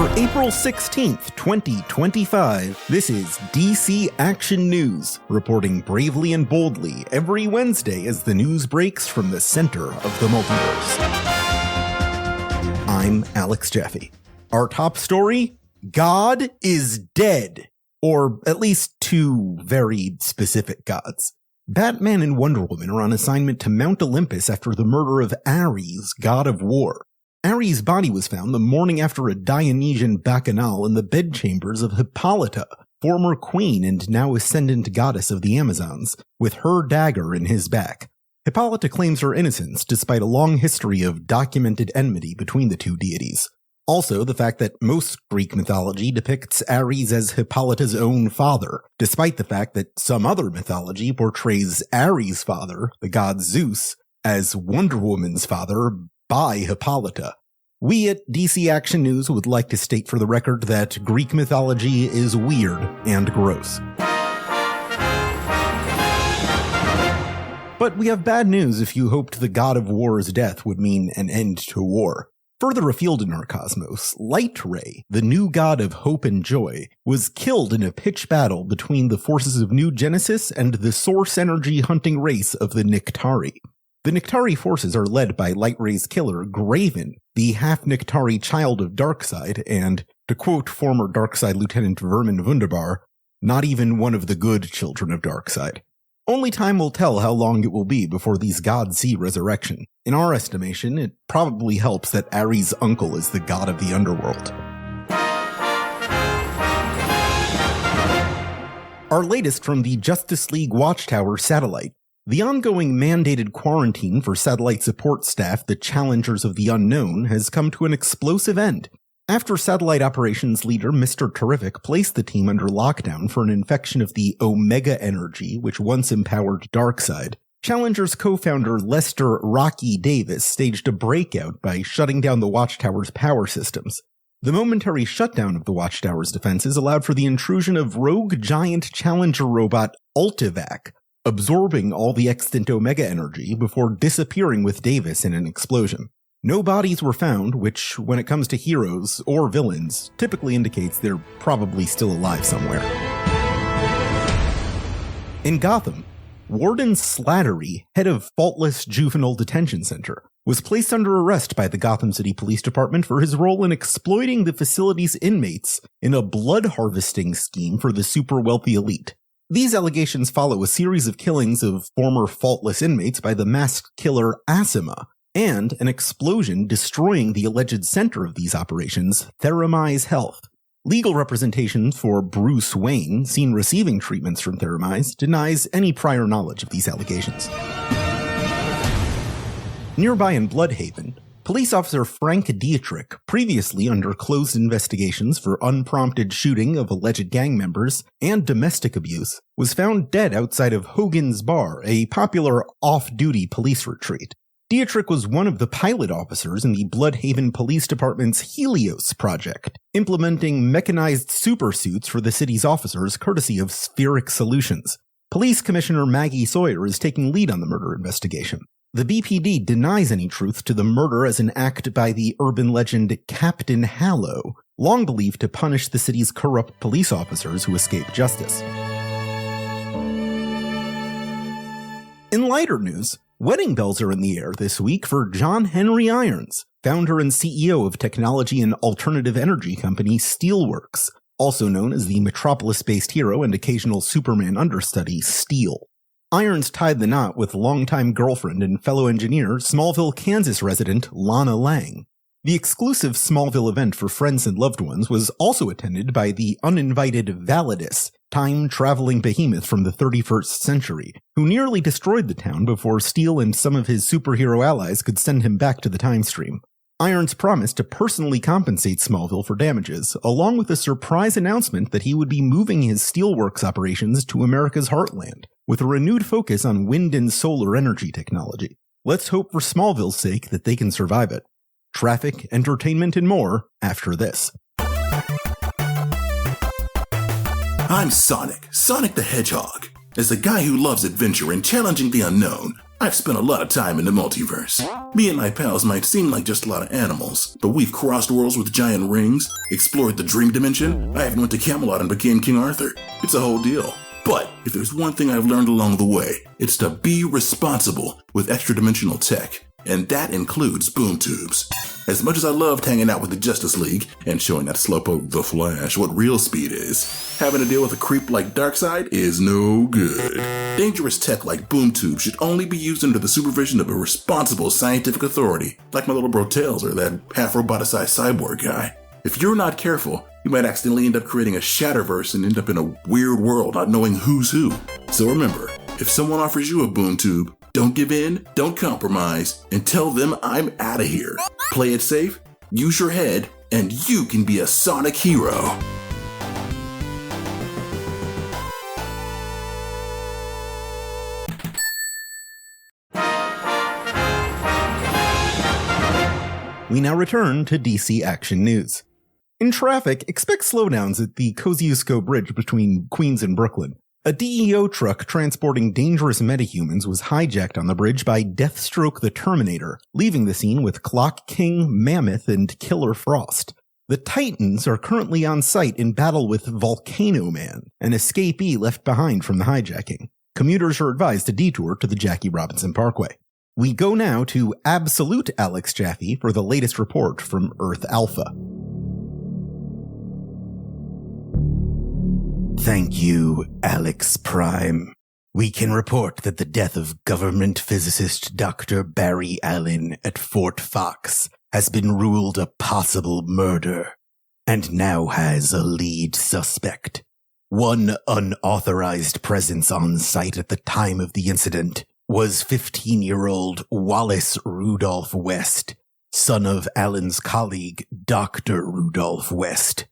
For April 16th, 2025, this is DC Action News, reporting bravely and boldly every Wednesday as the news breaks from the center of the multiverse. I'm Alex Jaffe. Our top story? God is dead. Or at least two very specific gods. Batman and Wonder Woman are on assignment to Mount Olympus after the murder of Ares, god of war. Ares' body was found the morning after a Dionysian bacchanal in the bedchambers of Hippolyta, former queen and now ascendant goddess of the Amazons, with her dagger in his back. Hippolyta claims her innocence despite a long history of documented enmity between the two deities. Also, the fact that most Greek mythology depicts Ares as Hippolyta's own father, despite the fact that some other mythology portrays Ares' father, the god Zeus, as Wonder Woman's father by Hippolyta. We at DC Action News would like to state for the record that Greek mythology is weird and gross. But we have bad news if you hoped the god of war's death would mean an end to war. Further afield in our cosmos, Light Ray, the new god of hope and joy, was killed in a pitched battle between the forces of New Genesis and the source energy hunting race of the Nyctari. The Nyctari forces are led by Light Ray's killer, Graven, the half-Nyctari child of Darkseid, and, to quote former Darkseid Lieutenant Vermin Wunderbar, not even one of the good children of Darkseid. Only time will tell how long it will be before these gods see resurrection. In our estimation, it probably helps that Ares' uncle is the god of the underworld. Our latest from the Justice League Watchtower satellite. The ongoing mandated quarantine for satellite support staff, the Challengers of the Unknown, has come to an explosive end. After satellite operations leader Mr. Terrific placed the team under lockdown for an infection of the Omega energy which once empowered Darkseid, Challenger's co-founder Lester "Rocky" Davis staged a breakout by shutting down the Watchtower's power systems. The momentary shutdown of the Watchtower's defenses allowed for the intrusion of rogue giant Challenger robot Ultivac, absorbing all the extant Omega energy before disappearing with Davis in an explosion. No bodies were found, which, when it comes to heroes or villains, typically indicates they're probably still alive somewhere. In Gotham, Warden Slattery, head of Faultless Juvenile Detention Center, was placed under arrest by the Gotham City Police Department for his role in exploiting the facility's inmates in a blood harvesting scheme for the super wealthy elite. These allegations follow a series of killings of former faultless inmates by the masked killer Asima, and an explosion destroying the alleged center of these operations, Theramize Health. Legal representation for Bruce Wayne, seen receiving treatments from Theramize, denies any prior knowledge of these allegations. Nearby in Bloodhaven, police officer Frank Dietrich, previously under closed investigations for unprompted shooting of alleged gang members and domestic abuse, was found dead outside of Hogan's Bar, a popular off-duty police retreat. Dietrich was one of the pilot officers in the Bloodhaven Police Department's Helios project, implementing mechanized supersuits for the city's officers courtesy of Spheric Solutions. Police Commissioner Maggie Sawyer is taking lead on the murder investigation. The BPD denies any truth to the murder as an act by the urban legend Captain Hallow, long believed to punish the city's corrupt police officers who escape justice. In lighter news, wedding bells are in the air this week for John Henry Irons, founder and CEO of technology and alternative energy company Steelworks, also known as the Metropolis-based hero and occasional Superman understudy Steel. Irons tied the knot with longtime girlfriend and fellow engineer, Smallville, Kansas resident Lana Lang. The exclusive Smallville event for friends and loved ones was also attended by the uninvited Validus, time-traveling behemoth from the 31st century, who nearly destroyed the town before Steel and some of his superhero allies could send him back to the time stream. Irons promised to personally compensate Smallville for damages, along with a surprise announcement that he would be moving his Steelworks operations to America's heartland, with a renewed focus on wind and solar energy technology. Let's hope for Smallville's sake that they can survive it. Traffic, entertainment, and more after this. I'm Sonic the Hedgehog. As a guy who loves adventure and challenging the unknown, I've spent a lot of time in the multiverse. Me and my pals might seem like just a lot of animals, but we've crossed worlds with giant rings, explored the dream dimension, I even went to Camelot and became King Arthur. It's a whole deal. But if there's one thing I've learned along the way, it's to be responsible with extra-dimensional tech, and that includes boom tubes. As much as I loved hanging out with the Justice League and showing that slowpoke The Flash what real speed is, having to deal with a creep like Darkseid is no good. Dangerous tech like boom tubes should only be used under the supervision of a responsible scientific authority, like my little bro Tails or that half-roboticized cyborg guy. If you're not careful, you might accidentally end up creating a Shatterverse and end up in a weird world not knowing who's who. So remember, if someone offers you a boom tube, don't give in, don't compromise, and tell them I'm out of here. Play it safe, use your head, and you can be a Sonic hero. We now return to DC Action News. In traffic, expect slowdowns at the Kosciuszko Bridge between Queens and Brooklyn. A DEO truck transporting dangerous metahumans was hijacked on the bridge by Deathstroke the Terminator, leaving the scene with Clock King, Mammoth, and Killer Frost. The Titans are currently on site in battle with Volcano Man, an escapee left behind from the hijacking. Commuters are advised to detour to the Jackie Robinson Parkway. We go now to Absolute Alex Jaffe for the latest report from Earth Alpha. Thank you, Alex Prime. We can report that the death of government physicist Dr. Barry Allen at Fort Fox has been ruled a possible murder, and now has a lead suspect. One unauthorized presence on site at the time of the incident was 15-year-old Wallace Rudolph West, son of Allen's colleague, Dr. Rudolph West.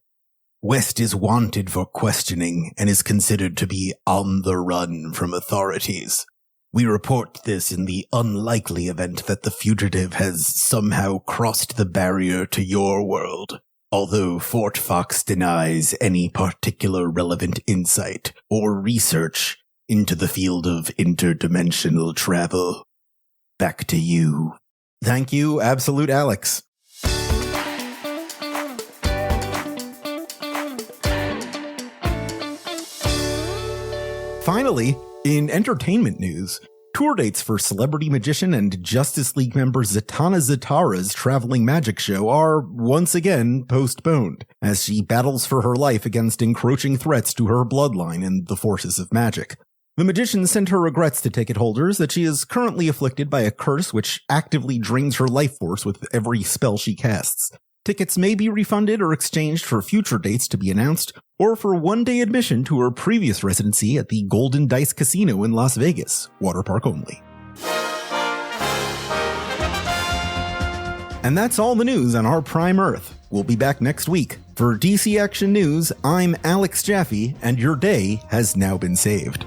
West is wanted for questioning and is considered to be on the run from authorities. We report this in the unlikely event that the fugitive has somehow crossed the barrier to your world, although Fort Fox denies any particular relevant insight or research into the field of interdimensional travel. Back to you. Thank you, Absolute Alex. Finally, in entertainment news, tour dates for celebrity magician and Justice League member Zatanna Zatara's traveling magic show are once again postponed, as she battles for her life against encroaching threats to her bloodline and the forces of magic. The magician sent her regrets to ticket holders that she is currently afflicted by a curse which actively drains her life force with every spell she casts. Tickets may be refunded or exchanged for future dates to be announced, or for one-day admission to her previous residency at the Golden Dice Casino in Las Vegas, water park only. And that's all the news on our Prime Earth. We'll be back next week. For DC Action News, I'm Alex Jaffe, and your day has now been saved.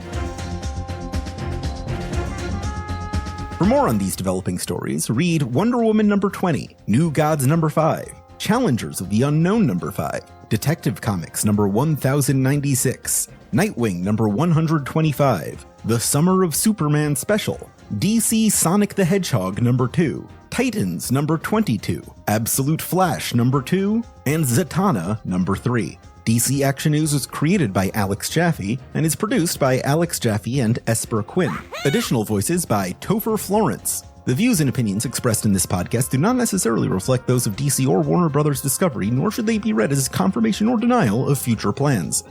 For more on these developing stories, read Wonder Woman number 20, New Gods number 5, Challengers of the Unknown number 5, Detective Comics number 1096, Nightwing number 125, The Summer of Superman Special, DC Sonic the Hedgehog number 2, Titans number 22, Absolute Flash number 2, and Zatanna number 3. DC Action News was created by Alex Jaffe and is produced by Alex Jaffe and Esper Quinn. Additional voices by Topher Florence. The views and opinions expressed in this podcast do not necessarily reflect those of DC or Warner Brothers Discovery, nor should they be read as confirmation or denial of future plans.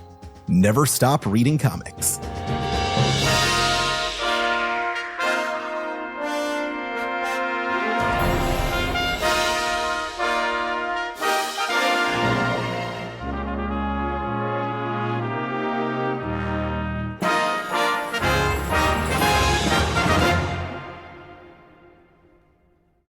Never stop reading comics.